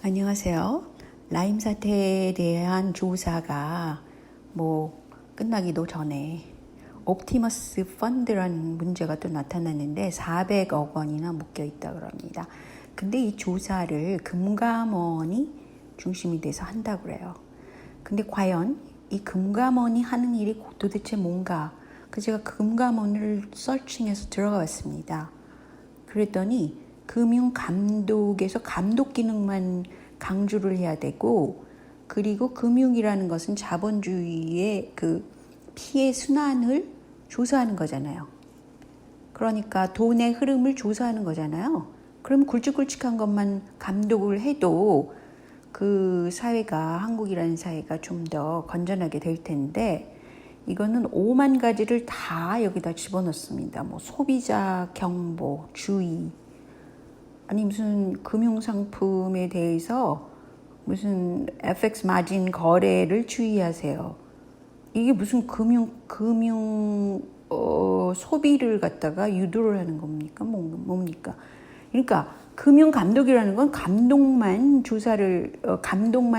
안녕하세요. 라임 사태에 대한 조사가 끝나기도 전에 옵티머스 펀드라는 문제가 또 나타났는데 400억 원이나 묶여 있다 그럽니다. 근데 이 조사를 금감원이 중심이 돼서 한다고 그래요. 근데 과연 이 금감원이 하는 일이 도대체 뭔가? 제가 금감원을 서칭해서 들어가 봤습니다. 그랬더니 금융감독에서 감독 기능만 강조를 해야 되고, 그리고 금융이라는 것은 자본주의의 그 피해 순환을 조사하는 거잖아요. 그러니까 돈의 흐름을 조사하는 거잖아요. 그럼 굵직굵직한 것만 감독을 해도 그 사회가, 한국이라는 사회가 좀 더 건전하게 될 텐데, 이거는 5만 가지를 다 여기다 집어넣습니다. 소비자 경보, 주의, 아니 무슨 금융상품에 대해서 무슨 FX 마진 거래를 주의하세요. 이게 무슨 소비를 갖다가 유도를 하는 겁니까? 뭡니까? 그러니까 금융 감독이라는 건 감독만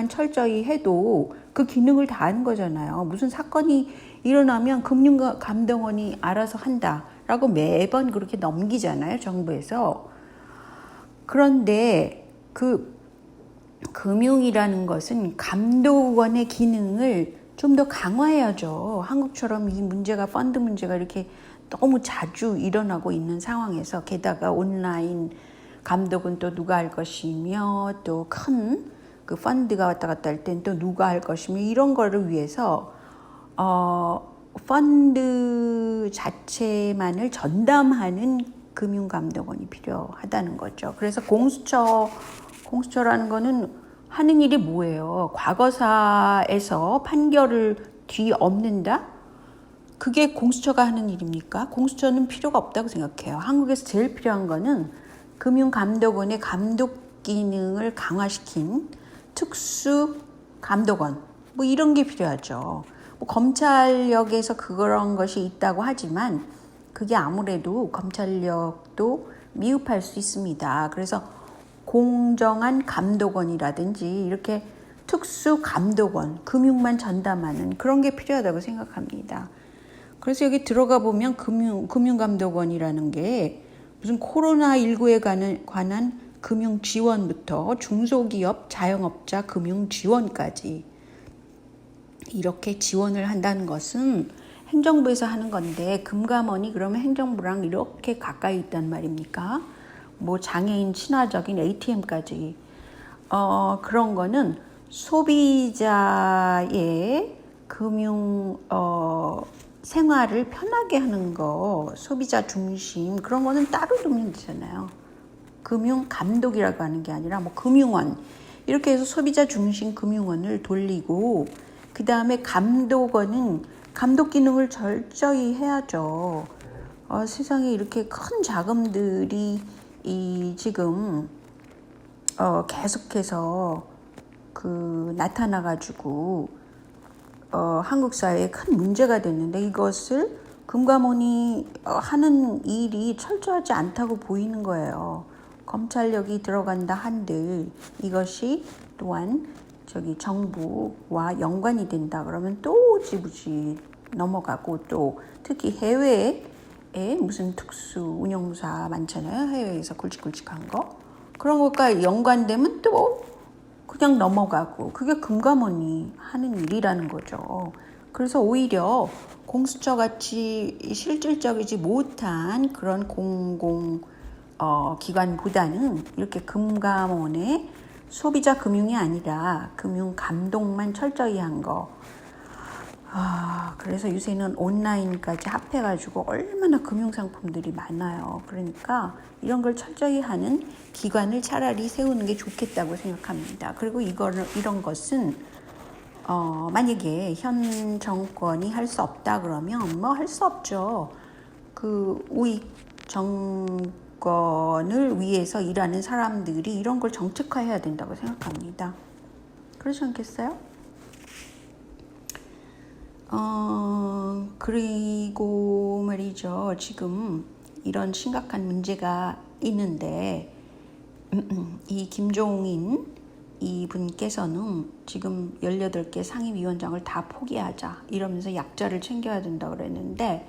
철저히 해도 그 기능을 다 하는 거잖아요. 무슨 사건이 일어나면 금융감독원이 알아서 한다라고 매번 그렇게 넘기잖아요, 정부에서. 그런데 그 금융이라는 것은 감독원의 기능을 좀 더 강화해야죠. 한국처럼 이 문제가, 펀드 문제가 이렇게 너무 자주 일어나고 있는 상황에서, 게다가 온라인 감독은 또 누가 할 것이며, 또 큰 그 펀드가 왔다 갔다 할 땐 또 누가 할 것이며, 이런 거를 위해서 펀드 자체만을 전담하는 금융감독원이 필요하다는 거죠. 그래서 공수처라는 거는 하는 일이 뭐예요? 과거사에서 판결을 뒤엎는다? 그게 공수처가 하는 일입니까? 공수처는 필요가 없다고 생각해요. 한국에서 제일 필요한 거는 금융감독원의 감독 기능을 강화시킨 특수감독원, 이런 게 필요하죠. 검찰력에서 그런 것이 있다고 하지만 그게 아무래도 검찰력도 미흡할 수 있습니다. 그래서 공정한 감독원이라든지 이렇게 특수 감독원, 금융만 전담하는 그런 게 필요하다고 생각합니다. 그래서 여기 들어가 보면 금융감독원이라는 게 무슨 코로나19에 관한 금융 지원부터 중소기업, 자영업자 금융 지원까지 이렇게 지원을 한다는 것은 행정부에서 하는 건데, 금감원이 그러면 행정부랑 이렇게 가까이 있단 말입니까? 장애인 친화적인 ATM까지. 그런 거는 소비자의 금융 생활을 편하게 하는 거, 소비자 중심, 그런 거는 따로 두면 되잖아요. 금융 감독이라고 하는 게 아니라 금융원, 이렇게 해서 소비자 중심 금융원을 돌리고, 그 다음에 감독원은 감독 기능을 철저히 해야죠. 세상에 이렇게 큰 자금들이 지금 계속해서 나타나가지고 한국 사회에 큰 문제가 됐는데, 이것을 금감원이 하는 일이 철저하지 않다고 보이는 거예요. 검찰력이 들어간다 한들 이것이 또한 정부와 연관이 된다 그러면 또 지부지 넘어가고, 또 특히 해외에 무슨 특수 운용사 많잖아요. 해외에서 굵직굵직한 거, 그런 것과 연관되면 또 그냥 넘어가고, 그게 금감원이 하는 일이라는 거죠. 그래서 오히려 공수처같이 실질적이지 못한 그런 기관보다는 이렇게 금감원의 소비자 금융이 아니라 금융 감독만 철저히 한 거. 그래서 요새는 온라인까지 합해가지고 얼마나 금융상품들이 많아요. 그러니까 이런 걸 철저히 하는 기관을 차라리 세우는 게 좋겠다고 생각합니다. 그리고 이런 것은 만약에 현 정권이 할 수 없다 그러면 할 수 없죠. 우익 정권을 위해서 일하는 사람들이 이런 걸 정책화해야 된다고 생각합니다. 그렇지 않겠어요? 그리고 말이죠. 지금 이런 심각한 문제가 있는데, 이 김종인 이분께서는 지금 18개 상임위원장을 다 포기하자 이러면서 약자를 챙겨야 된다고 그랬는데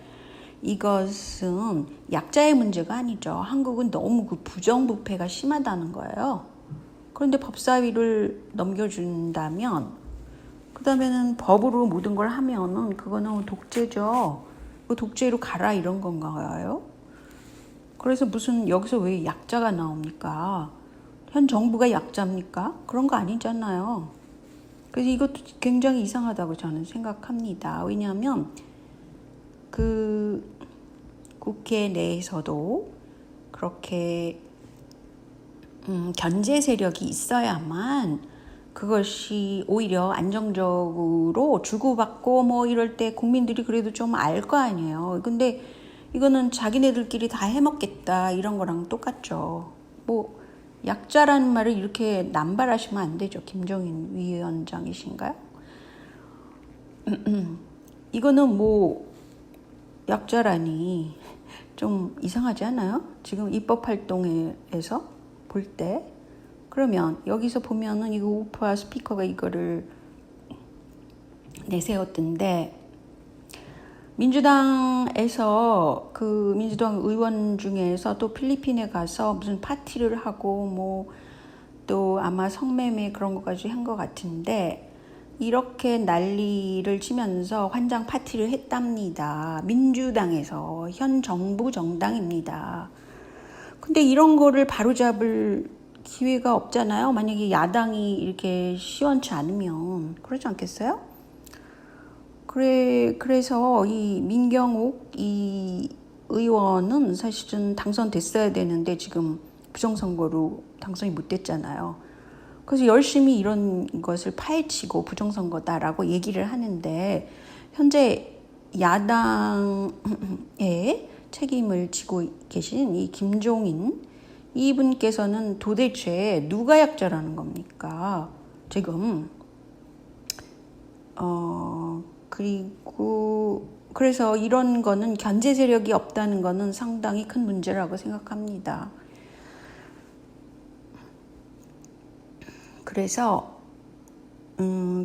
이것은 약자의 문제가 아니죠. 한국은 너무 그 부정부패가 심하다는 거예요. 그런데 법사위를 넘겨준다면 그 다음에는 법으로 모든 걸 하면은 그거는 독재죠. 뭐 독재로 가라 이런 건가요? 그래서 무슨 여기서 왜 약자가 나옵니까? 현 정부가 약자입니까? 그런 거 아니잖아요. 그래서 이것도 굉장히 이상하다고 저는 생각합니다. 왜냐하면 그 국회 내에서도 그렇게 견제 세력이 있어야만 그것이 오히려 안정적으로 주고받고 뭐 이럴 때 국민들이 그래도 좀 알 거 아니에요. 근데 이거는 자기네들끼리 다 해먹겠다 이런 거랑 똑같죠. 뭐 약자라는 말을 이렇게 남발하시면 안 되죠. 김종인 위원장이신가요? 이거는 뭐 약자라니 좀 이상하지 않아요? 지금 입법활동에서 볼 때. 그러면 여기서 보면은 이거 우파 스피커가 이거를 내세웠던데 민주당에서 그 민주당 의원 중에서 또 필리핀에 가서 무슨 파티를 하고 뭐 또 아마 성매매 그런 것까지 한 것 같은데 이렇게 난리를 치면서 환장 파티를 했답니다. 민주당에서 현 정부 정당입니다. 근데 이런 거를 바로잡을 기회가 없잖아요. 만약에 야당이 이렇게 시원치 않으면 그러지 않겠어요? 그래서 이 민경욱 이 의원은 사실은 당선됐어야 되는데 지금 부정선거로 당선이 못 됐잖아요. 그래서 열심히 이런 것을 파헤치고 부정선거다라고 얘기를 하는데 현재 야당의 책임을 지고 계신 이 김종인 이분께서는 도대체 누가 약자라는 겁니까? 지금 그래서 이런 거는 견제 세력이 없다는 거는 상당히 큰 문제라고 생각합니다. 그래서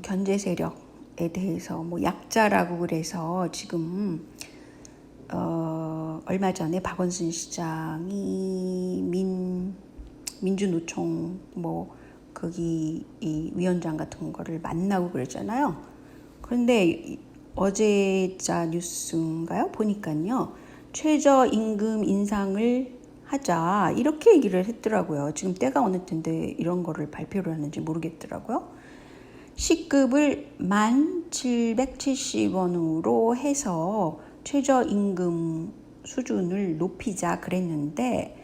견제 세력에 대해서 뭐 약자라고 그래서 지금 얼마 전에 박원순 시장이 민주노총 뭐 거기 이 위원장 같은 거를 만나고 그랬잖아요. 그런데 어제자 뉴스인가요? 보니까요. 최저임금 인상을 하자 이렇게 얘기를 했더라고요. 지금 때가 어느 때인데 이런 거를 발표를 하는지 모르겠더라고요. 시급을 1,770원으로 해서 최저임금 수준을 높이자 그랬는데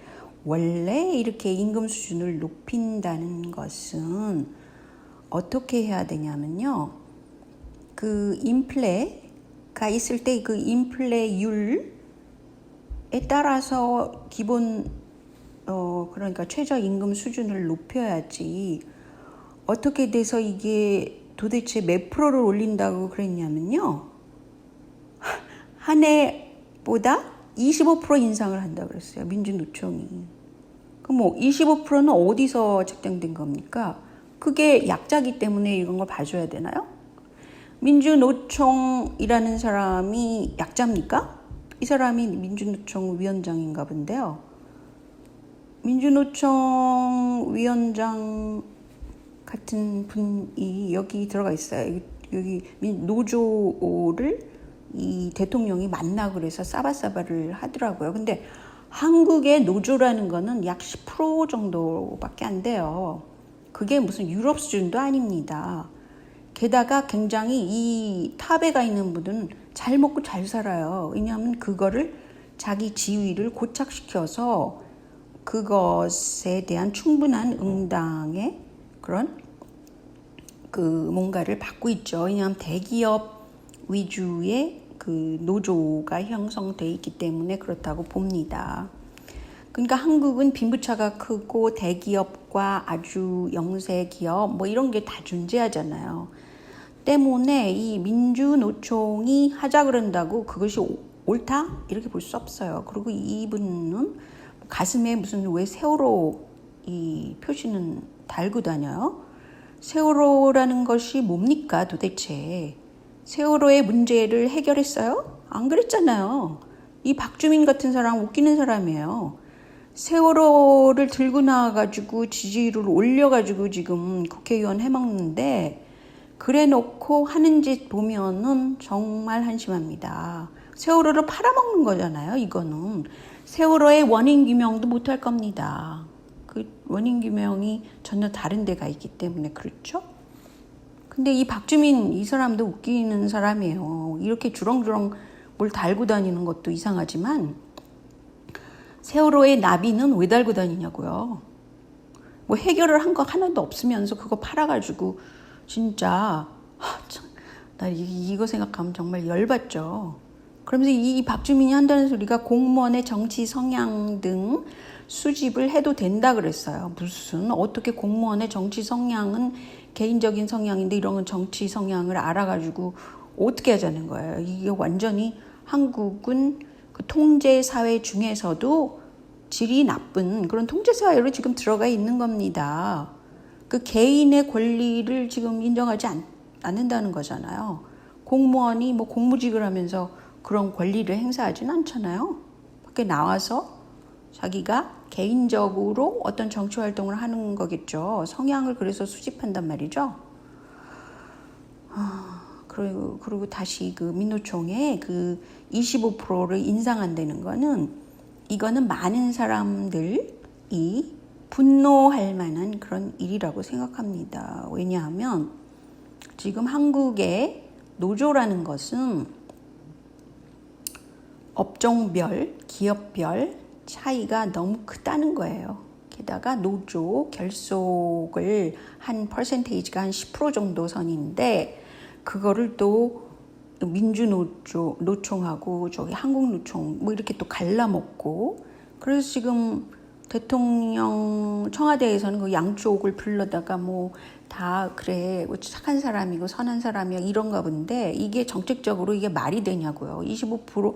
원래 이렇게 임금 수준을 높인다는 것은 어떻게 해야 되냐면요. 그 인플레가 있을 때 그 인플레율 에 따라서 기본 그러니까 최저임금 수준을 높여야지 어떻게 돼서 이게 도대체 몇 프로를 올린다고 그랬냐면요. 한 해보다 25% 인상을 한다고 그랬어요. 민주노총이. 그럼 뭐 25%는 어디서 책정된 겁니까? 그게 약자기 때문에 이런 걸 봐줘야 되나요? 민주노총이라는 사람이 약자입니까? 이 사람이 민주노총 위원장인가 본데요. 민주노총 위원장 같은 분이 여기 들어가 있어요. 여기 노조를 이 대통령이 만나고 그래서 싸바싸바를 하더라고요. 근데 한국의 노조라는 거는 약 10% 정도밖에 안 돼요. 그게 무슨 유럽 수준도 아닙니다. 게다가 굉장히 이 탑에 가 있는 분들은 잘 먹고 잘 살아요. 왜냐하면 그거를 자기 지위를 고착시켜서 그것에 대한 충분한 응당의 그런 그 뭔가를 받고 있죠. 왜냐하면 대기업 위주의 그 노조가 형성되어 있기 때문에 그렇다고 봅니다. 그러니까 한국은 빈부차가 크고 대기업과 아주 영세 기업 뭐 이런 게 다 존재하잖아요. 때문에 이 민주노총이 하자 그런다고 그것이 옳다? 이렇게 볼 수 없어요. 그리고 이분은 가슴에 무슨 왜 세월호 이 표시는 달고 다녀요? 세월호라는 것이 뭡니까 도대체? 세월호의 문제를 해결했어요? 안 그랬잖아요. 이 박주민 같은 사람 웃기는 사람이에요. 세월호를 들고 나와가지고 지지율을 올려가지고 지금 국회의원 해먹는데 그래 놓고 하는 짓 보면은 정말 한심합니다. 세월호를 팔아먹는 거잖아요. 이거는 세월호의 원인 규명도 못할 겁니다. 그 원인 규명이 전혀 다른 데가 있기 때문에 그렇죠. 근데 이 박주민 이 사람도 웃기는 사람이에요. 이렇게 주렁주렁 뭘 달고 다니는 것도 이상하지만 세월호의 나비는 왜 달고 다니냐고요. 뭐 해결을 한 거 하나도 없으면서 그거 팔아가지고 진짜 나 이거 생각하면 정말 열받죠. 그러면서 이 박주민이 한다는 소리가 공무원의 정치 성향 등 수집을 해도 된다 그랬어요. 무슨 어떻게 공무원의 정치 성향은 개인적인 성향인데 이런 건 정치 성향을 알아가지고 어떻게 하자는 거예요. 이게 완전히 한국은 그 통제사회 중에서도 질이 나쁜 그런 통제사회로 지금 들어가 있는 겁니다. 그 개인의 권리를 지금 인정하지 않는다는 거잖아요. 공무원이 뭐 공무직을 하면서 그런 권리를 행사하진 않잖아요. 밖에 나와서 자기가 개인적으로 어떤 정치 활동을 하는 거겠죠. 성향을 그래서 수집한단 말이죠. 그리고 다시 그 민노총의 그 25%를 인상한다는 거는 이거는 많은 사람들이 분노할 만한 그런 일이라고 생각합니다. 왜냐하면 지금 한국의 노조라는 것은 업종별, 기업별 차이가 너무 크다는 거예요. 게다가 노조 결속을 한 퍼센테이지가 한 10% 정도 선인데 그거를 또 노총하고 저기 한국노총 뭐 이렇게 또 갈라먹고 그래서 지금 대통령 청와대에서는 그 양쪽을 불러다가 뭐 다 그래 착한 사람이고 선한 사람이야 이런가 본데 이게 정책적으로 이게 말이 되냐고요. 25%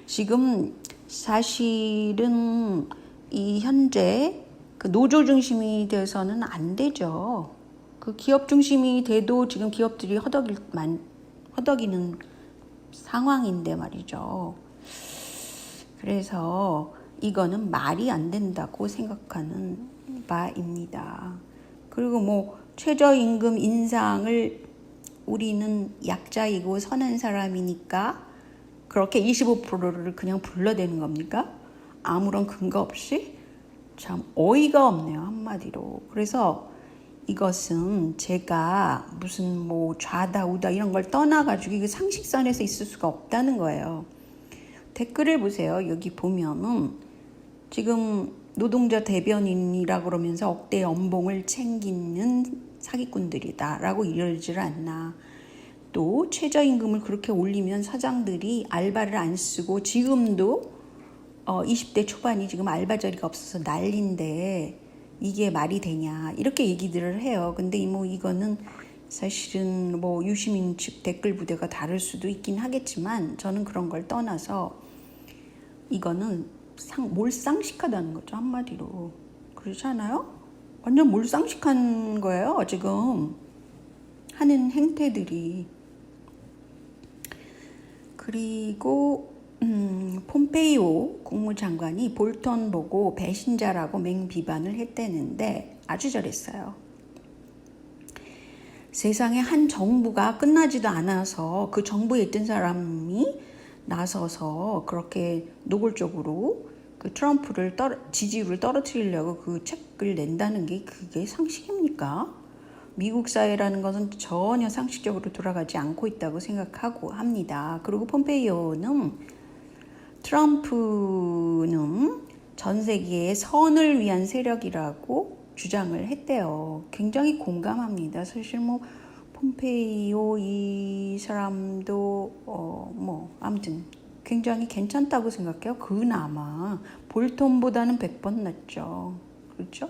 지금 사실은 이 현재 그 노조 중심이 돼서는 안 되죠. 그 기업 중심이 돼도 지금 기업들이 허덕이는 상황인데 말이죠. 그래서 이거는 말이 안 된다고 생각하는 바입니다. 그리고 뭐 최저임금 인상을 우리는 약자이고 선한 사람이니까 그렇게 25%를 그냥 불러대는 겁니까? 아무런 근거 없이? 참 어이가 없네요, 한마디로. 그래서 이것은 제가 무슨 뭐 좌다 우다 이런 걸 떠나가지고 이게 상식선에서 있을 수가 없다는 거예요. 댓글을 보세요. 여기 보면은 지금 노동자 대변인이라 그러면서 억대 연봉을 챙기는 사기꾼들이다 라고 이러질 않나. 또 최저임금을 그렇게 올리면 사장들이 알바를 안 쓰고 지금도 20대 초반이 지금 알바 자리가 없어서 난리인데 이게 말이 되냐 이렇게 얘기들을 해요. 근데 뭐 이거는 사실은 뭐 유시민 측 댓글 부대가 다를 수도 있긴 하겠지만 저는 그런 걸 떠나서 이거는 몰상식하다는 거죠. 한마디로. 그렇지 않아요? 완전 몰상식한 거예요. 지금 하는 행태들이. 그리고 폼페이오 국무장관이 볼턴 보고 배신자라고 맹비판을 했다는데 아주 잘했어요. 세상에 한 정부가 끝나지도 않아서 그 정부에 있던 사람이 나서서 그렇게 노골적으로 그 트럼프를 지지율을 떨어뜨리려고 그 책을 낸다는 게 그게 상식입니까? 미국 사회라는 것은 전혀 상식적으로 돌아가지 않고 있다고 생각하고 합니다. 그리고 폼페이오는 트럼프는 전 세계의 선을 위한 세력이라고 주장을 했대요. 굉장히 공감합니다. 사실 뭐 폼페이오 이 사람도 아무튼 굉장히 괜찮다고 생각해요. 그나마 볼턴보다는 100번 낫죠. 그렇죠?